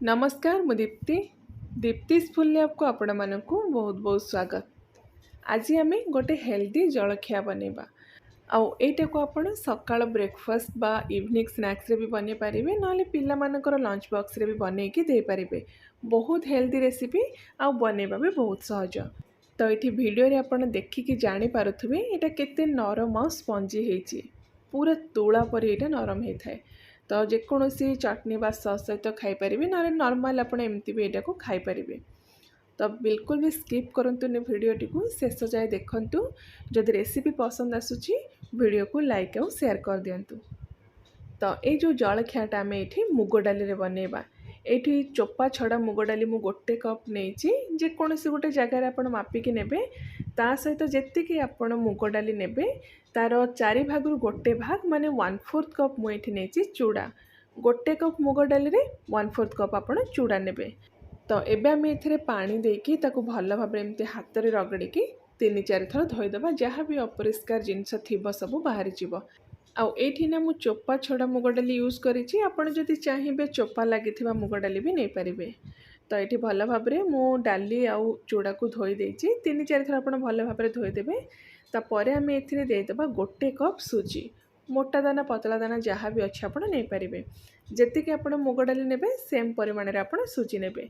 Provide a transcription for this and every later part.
नमस्कार मु Deepti दीप्तिस full lab को आपण मानकु बहुत बहुत स्वागत। आज आम गोटे हेल्दी जलखिया बनैबा आउ एटा को आपण सकाळ ब्रेकफास्ट बा इवनिंग स्नैक्स रे भी बनै पारिबे नले पिला मानकर लंच बॉक्स रे भी बनै कि दे पारिबे। बहुत हेल्दी रेसिपी आउ बनैबा भी बहुत सहज। तो ये वीडियो रे आपण देखिकी जानि पारुथबे एटा केते नरम आ स्पंजी हेची पूरा तुला परी एटा नरम हेथाय। तो जेकोसी चटनी बा सॉस सहित खाई पारिबे ना नॉर्मल आपण एमती भी एटा को खाई पारिबे। तो बिल्कुल भी स्किप करंतुनी वीडियोटी को शेष जाए देखंतु। जदि रेसिपी पसंद आसुची वीडियो को लाइक और शेयर कर दियंतु। तो ये जो जलखियाटा आम ये मुग डाली रे बनैबा ये चोपा छड़ा मुग डाली मु गोटे कप नहीं जेकोसी गोटे जगार आप मापिकी नेबे ता सहित जेतिकी आपण मुग डाली नेबे तार 4 भागरु गोटे भाग माने 1/4 कप मुझे नहीं चूड़ा गोटे कप मुग डाली रे 1/4 कप आपण चूड़ा नेबे। तो एबे आम ए पानी देकी ताकू भल भाव एमती हाथ में रगड़ी 3-4 थर धोईदबा जहाँ भी अपरिष्कार जिनस थी सब बाहरी जीव। आउ एठी ना मु चोपा छड़ा मुग डाली यूज करिछि आपण जदि चाहिबे चोपा लागिथिबा मुग डाली भी नहीं पारिबे। तो ये भल भाव मु डाली आउ चूड़ा को धोई देछि 3-4 थर आपण भल भाव धोईदेबे। तापर आम ए देदेबा गोटे कप सुजी मोटा दाना पतला दाना जहाँ भी अच्छे आपण नहीं पारिबे। जेतिकी आपण मुग डाली नेबे सेम परिमाण रे आपण सुजी नेबे।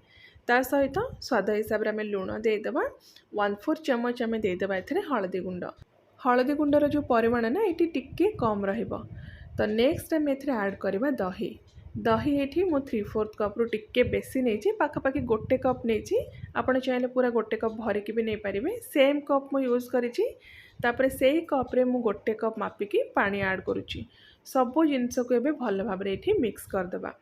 ता सहित स्वाद हिसाब रे आम लुण देदेबा 1/4 चमच आम देदेबा एथिरे हळदी गुंडर जो परिमाण ना ये टिके कम रहिबो। तो नेक्स्ट आम एथिरे ऐड करबा दही दही ये मु 3/4 कप रु टिके बेसी नहीं पाखापाखि गोटे कप नहीं आपण चाहिए पूरा गोटे कप भरिकी भी नहीं पारिबे। सेम कप मु यूज करिछि तापरे सेही कप रे मु गोटे कप मापिकी पानी ऐड करुछि। सबो जिनस को एबे भल भाव रे एठी मिक्स कर देबा।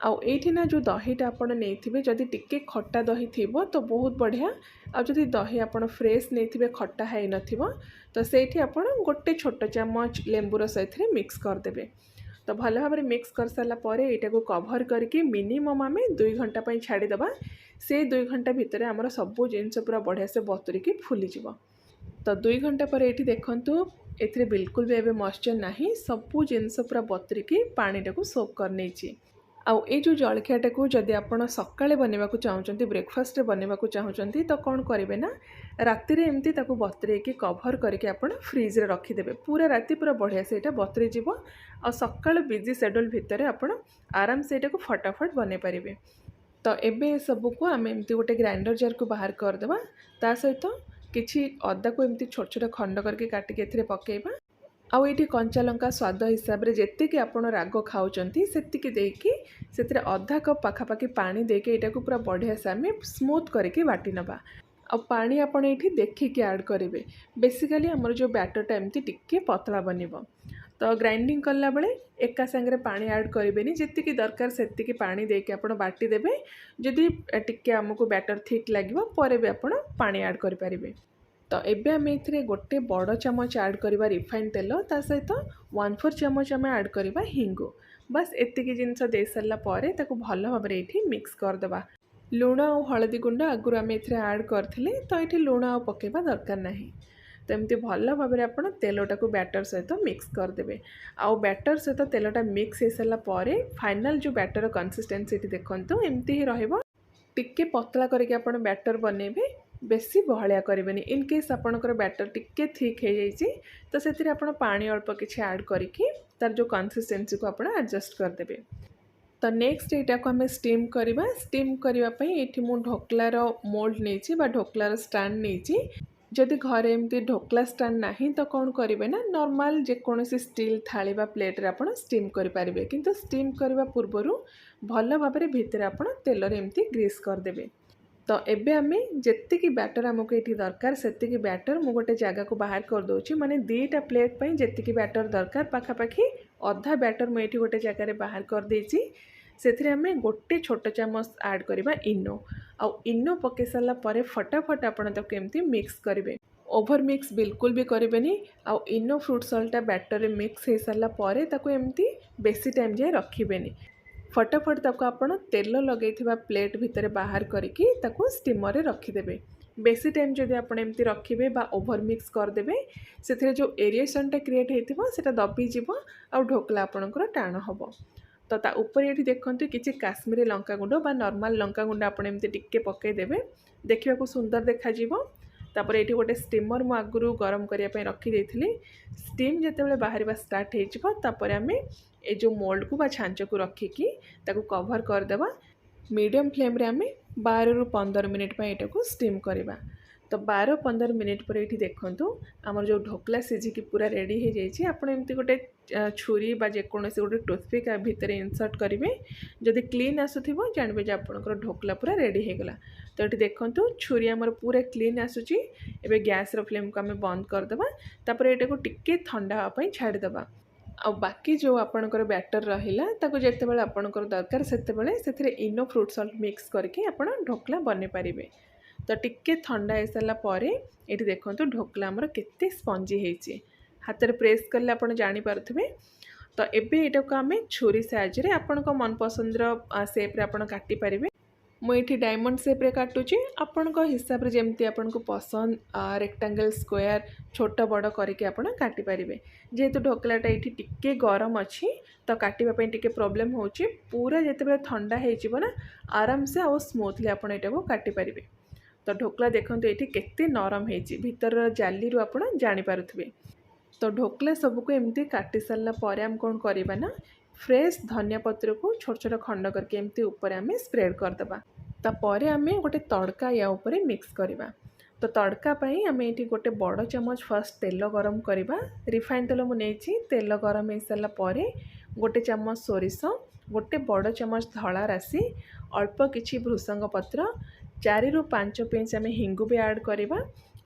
आउ एठी ना जो दहीटा आपण नेइथिबे जदि टिके खट्टा दही थिबो तो बहुत बढ़िया। आ जदि दही आपण फ्रेश नेइथिबे खट्टा है नथिबो तो सेठी आपण गोटे छोट चम्मच लेंबू रस एथिरे मिक्स कर देबे। तो भल भाव में मिक्स कर सारा परे एटा को कवर करके मिनिमम आम 2 घंटा पई छाड़ी दबा। से 2 घंटा भितर आमर सबो जिनस पूरा बढ़िया से बतुरिकी फुली जिवो। तो 2 घंटा पर ये देखु एथिरे बिल्कुल भी एबे मॉइस्चर नहीं सबू जिनस पूरा बतुरिकी पानीटा को सोक कर नहीं। आउ ये जो जलखियाटा को जदि आपण सकाळे बनैबाकू चाहूचंती ब्रेकफास्ट रे बनैबाकू चाहूचंती तो कौन करेंगे ना राति रे एमती ताकू बतुरेकी कवर करके आपण फ्रिज रे रखिदेबे पूरा राति पूरा बढ़िया से एटा बतुरी जीवो। आ सकाळ बिजी शेड्यूल भितर आपण आराम से एटा को फटाफट बनै पारिबे। तो एबे सब को आम एमती गोटे ग्राइंडर जार को बाहर करदेबा। ता सहित किछि अदा को एमती छोट छोट खंड करके काटिके एथिरे पकेइबा। आउ ये कंचा लंका स्वाद हिसाब रे जेतिकी आपण राग खाउचंती सेतिकी देकी सेतिरे आधा कप पाखापाखि पानी देके एटा को पूरा बढ़िया से आम स्मूथ करके बाटी नबा। आ पानी आपण एठी देखिकी ऐड करेंगे। बेसिकली आमर जो बैटरटा एमती टिके पतला बनिबो। तो ग्राइंडिंग कला बेले एका संगे पानी ऐड करेंगे जेतिकी दरकार सेतिकी पानी देके आपण बाटी देबे। जदि टिके आमको बैटर थिक लागिबो परे भी आपण पानी ऐड करि परिबे। तो एबे आम ए गोटे बड़ चमच ऐड करवा रिफाइन तेल ता सहित 1/4 चमच आम ऐड करवा हिंगु। बस एतिकी जिनस दे सारा पर भल भाव ये मिक्स करदे। लुण और हलदी गुंड आगुरी आम ऐड करथिले तो ये लुण आ पकेबा दरकार नहीं। तो एमती भल भाव में आप तेलटा को बैटर सहित मिक्स करदे। आउ बैटर सहित तेलटा मिक्स हो सारा पर फाइनल जो बैटर कंसिस्टेंसी देखो एमती ही रहिबो। टिके पतला करके आप बैटर बनैबे बेसी बहलिया करेंगे। इन केस आपणकर बैटर टिके थिक हो जाइए तो से आप पानी अल्प किसी ऐड करके तार जो कंसिस्टेंसी को आप एडजस्ट करदे। तो नेक्स्ट यहाँ को आम स्टीम करवा। स्टीम करने ये मु ढोकलार मोल्ड नहीं ढोकलार स्टैंड नहीं। जदि घरे एमती ढोकला स्टैंड नहीं तो कौन करेंगे ना नॉर्मल जेकोसी स्टील थाली बा प्लेट रे आप स्टीम करेंगे। किंतु स्टीम करने पूर्वर भल भाव में भितर आप तेल एमती ग्रीस करदे। तो एबे आमे जेतिकी बैटर आमको ये दरकार सेतिकी बैटर मु गोटे जगह को बाहर कर दूची माने 2टा प्लेट पर जेतिकी बैटर दरकार पाखापाखि अधा बैटर मुझे गोटे जगह बाहर कर देची। से आमे गोटे छोट चमच ऐड करवा इनो। आउ इनो पके सारा पर फटाफट आपण ताको एमती मिक्स करेंगे। ओभर मिक्स बिल्कुल भी करेंगे। आउ इनो फ्रूट सॉल्टा बैटर में मिक्स हो सारा पर ताको एमती बेसी टाइम जाए रखिबेनी। फटाफट ताको आपण तेल लगे प्लेट भितर बाहर करके ताको स्टीमर रे रखिदेबे। बेसी टाइम जदि आप एमती रखिबे बा ओभर मिक्स करदेबे से जो एरिएसनटा क्रिएट होता है दबी जीव आ ढोकला आपणकर टाण हम। तो ता ऊपर ये देखते किसी काश्मीरी लंका गुंड बा नॉर्मल लंका गुंड आप एमती टिके पकईदेवे देखा सुंदर देखा तापर ये गोटे स्टीमर मु आगु गरम करने रखी स्टीम जिते बाहर स्टार्ट होतापर आम ये जो मोल्ड को छांच को रखिकी कवर करदे मीडियम फ्लेम रे आम 12 ରୁ 15 मिनिट यहाँ को स्टीम करवा। तो 12-15 मिनिट पर ये देखूँ आमर जो ढोकला सिझिकी पूरा रेडी हो जाइए। आप एमती गोटे छुरी बा जेकोसी गोटे टूथपिक भितर इनसर्ट करेंगे जदि क्लीन आसुथिबो जानबे जे आपनकर ढोकला पूरा रेडी हो गला। तो ये देखूँ छुरी आमर पूरा क्लीन आसूची। एबे गैस रो फ्लेम को आम बंद करदे तापर एटा को टिके ठंडा होगा छाड़ीदे आ बाकी जो आपणकर बैटर रहिला ताको जेतेबेले आपणकर दरकार सेतेबेले सेथिरे इनो फ्रूट सॉल्ट मिक्स करके आपण ढोकला बने पारिबे। तो टिके ठंडा हो सारा पर ये देखो ढोकला आमर केते स्पंजी होइछि हाथ में प्रेस कले आप जानीपे। तो एबे एटा को आम छुरी साइज आपण मनपसंद सेप्रे आप काटी पारिबे। मुझे डायमंड सेप्रे काटुची आपण हिसाब से जमती आपन को पसंद रेक्टांगल स्क्वायर छोट बड़ करके आप काटी पारिबे। जेहेतु ढोकलाटा ये टिके गरम अच्छी तो काटापी टिके प्रोब्लेम होची पूरा जिते ठंडा हो आराम से आ स्मूथली आप काटी पारिबे। तो ढोकला देखते ये केते नरम होती भीतर जाली रू आप जानीपारे। तो ढोकला सबको एमती काटी सारा पर आम कौन करवा ना फ्रेश धनिया पत्र को छोट छोट खंड करके एमती ऊपर आम स्प्रेड करदे तापर आम गोटे तड़का या ऊपर मिक्स करवा। तो तड़का पाई आम ये गोटे बड़ चमच फर्स्ट तेल गरम करवा रिफाइन तेल मुझे तेल गरम हो सारा पर गोटे चमच सोरिष गोटे बड़ चमच धला राशि अल्प किछि भृसंग पत्र 4 ରୁ 5 पिंच आम हिंगु भी ऐड करवा।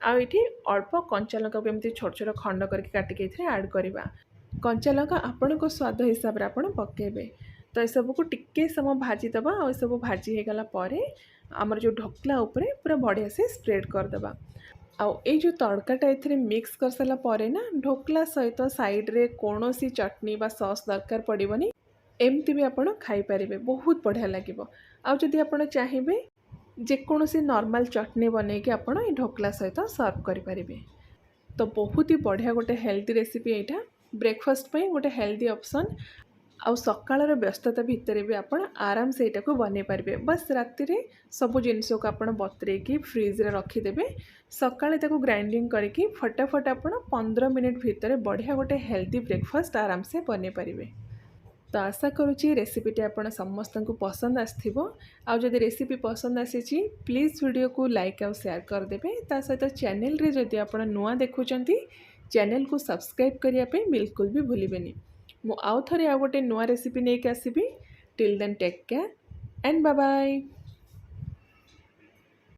आठी अल्प कंचा लंका को एमती छोट छोट खंड करके काटिक ऐड करवा। कंचा लंका आपण स्वाद हिसाब से आप पकेबे। तो ये सब को टिके समय भाजीदबा और सब भाजी होगला आमर जो ढोकला उपरे पूरा बढ़िया से स्प्रेड करदबा। आउ ये जो तड़काटा ये मिक्स कर सारा पर ना ढोकला सहित साइड रे कौन सी चटनी बा सॉस दरकार पड़ोनी एमती भी आप खाईपारे बहुत बढ़िया लगे। आउ जदि आप चाहिए जेकोसी नॉर्मल चटनी बने कि आप ढोकला सहित सर्व करें। तो बहुत ही बढ़िया गोटे हेल्दी रेसिपी यहाँ ब्रेकफास्ट पे गोटे हेल्दी ऑप्शन आउ सकाळर व्यस्तता भितर भी आप आराम से यहाँ को बन पारे। बस राति रे सब जिनस को आप बतरेकी फ्रिज रे रखीदेवे सकाळे ताको ग्राइंडिंग करके फटाफट आप 15 मिनिट भितर बढ़िया गोटे हेल्दी ब्रेकफास्ट आराम से बन पारे। तो आशा करुँची रेसिपीटी आपण समस्त को पसंद आसथिबो। आउ जदि रेसिपी पसंद आसी प्लीज़ वीडियो को लाइक और शेयर करदेवे। ता सहित चैनल रे जदि आप नुआ देखुचंती चैनल को सब्सक्राइब करने बिल्कुल भी भूलिबेनी। मु आउ थरे आ गोटे नुआ रेसिपी नहीं आसबि। Till then take care and bye bye.